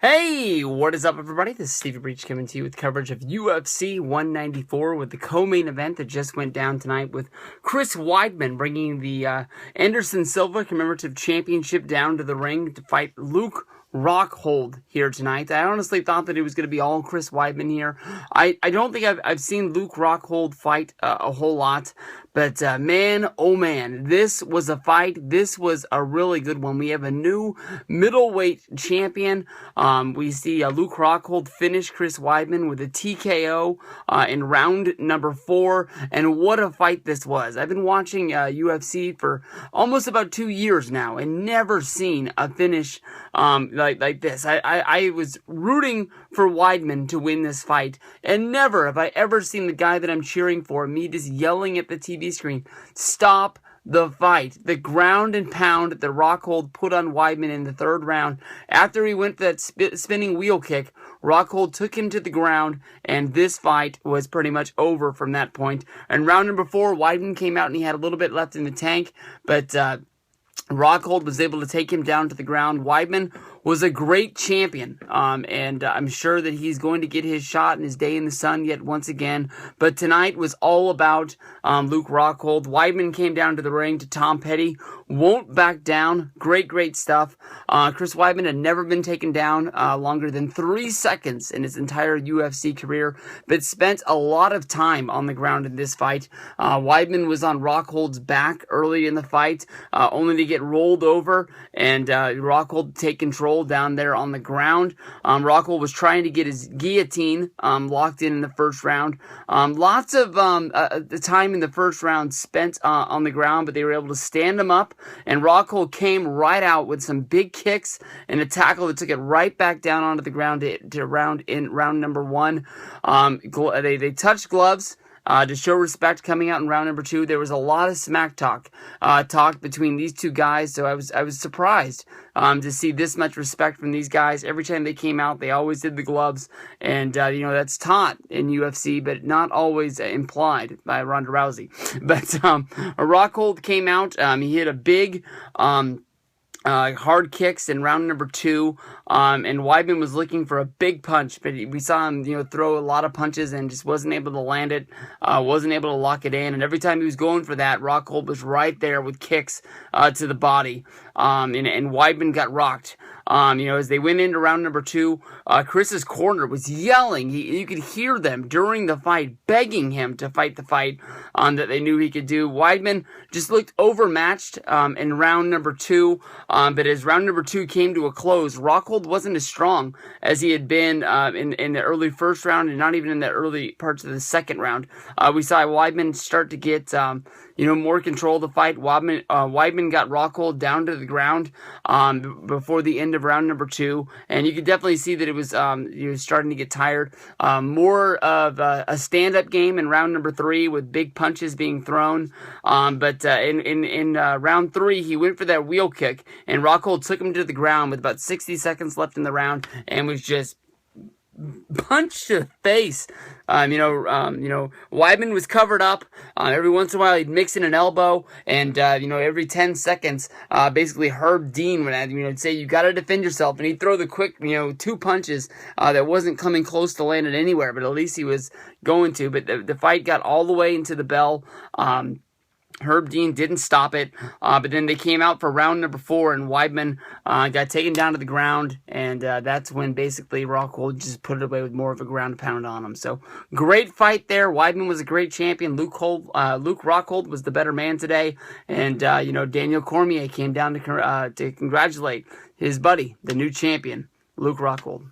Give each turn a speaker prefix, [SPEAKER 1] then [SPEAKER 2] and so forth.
[SPEAKER 1] Hey, what is up, everybody? This is Stevie Breach coming to you with coverage of UFC 194 with the co-main event that just went down tonight with Chris Weidman bringing the Anderson Silva Commemorative Championship down to the ring to fight Luke Rockhold here tonight. I honestly thought that it was going to be all Chris Weidman here. I don't think I've seen Luke Rockhold fight a whole lot, but man, oh man, this was a fight. This was a really good one. We have a new middleweight champion. We see Luke Rockhold finish Chris Weidman with a TKO in round number 4, and what a fight this was. I've been watching UFC for almost about 2 years now and never seen a finish like this. I was rooting for Weidman to win this fight, and never have I ever seen the guy that I'm cheering for, me just yelling at the TV screen, stop the fight. The ground and pound that Rockhold put on Weidman in the 3rd round. After he went for that spinning wheel kick, Rockhold took him to the ground, and this fight was pretty much over from that point. In round number 4, Weidman came out and he had a little bit left in the tank, but Rockhold was able to take him down to the ground. Weidman was a great champion, and I'm sure that he's going to get his shot and his day in the sun yet once again. But tonight was all about Luke Rockhold. Weidman came down to the ring to Tom Petty. Won't back down. Great stuff. Chris Weidman had never been taken down longer than 3 seconds in his entire UFC career, but spent a lot of time on the ground in this fight. Weidman was on Rockhold's back early in the fight, only to get rolled over and Rockhold take control down there on the ground. Rockhold was trying to get his guillotine locked in the 1st round. Lots of the time in the 1st round spent on the ground, but they were able to stand him up, and Rockhold came right out with some big kicks and a tackle that took it right back down onto the ground to round number 1. They touched gloves to show respect coming out in round number 2. There was a lot of smack talk between these two guys, so I was surprised to see this much respect from these guys. Every time they came out, they always did the gloves, and that's taught in UFC, but not always implied by Ronda Rousey. But Rockhold came out. He hit a big hard kicks in round number 2, and Weidman was looking for a big punch, but we saw him, throw a lot of punches and just wasn't able to land it, wasn't able to lock it in, and every time he was going for that, Rockhold was right there with kicks to the body, and Weidman got rocked. As they went into round number 2, Chris's corner was yelling. You could hear them during the fight begging him to fight the fight that they knew he could do. Weidman just looked overmatched in round number 2, but as round number 2 came to a close, Rockhold wasn't as strong as he had been in the early 1st round, and not even in the early parts of the 2nd round. We saw Weidman start to get more control of the fight. Weidman got Rockhold down to the ground before the end of round number 2, and you could definitely see that it was starting to get tired. More of a stand-up game in round number 3 with big punches being thrown. But in round 3, he went for that wheel kick, and Rockhold took him to the ground with about 60 seconds left in the round, and was just punched to the face. Weidman was covered up. Every once in a while, he'd mix in an elbow, and every 10 seconds, basically Herb Dean would say, "You got to defend yourself," and he'd throw the quick, 2 punches that wasn't coming close to landing anywhere, but at least he was going to. But the fight got all the way into the bell. Herb Dean didn't stop it, but then they came out for round number 4, and Weidman got taken down to the ground, and that's when basically Rockhold just put it away with more of a ground pound on him. So great fight there. Weidman was a great champion. Luke Rockhold was the better man today, and Daniel Cormier came down to congratulate his buddy, the new champion, Luke Rockhold.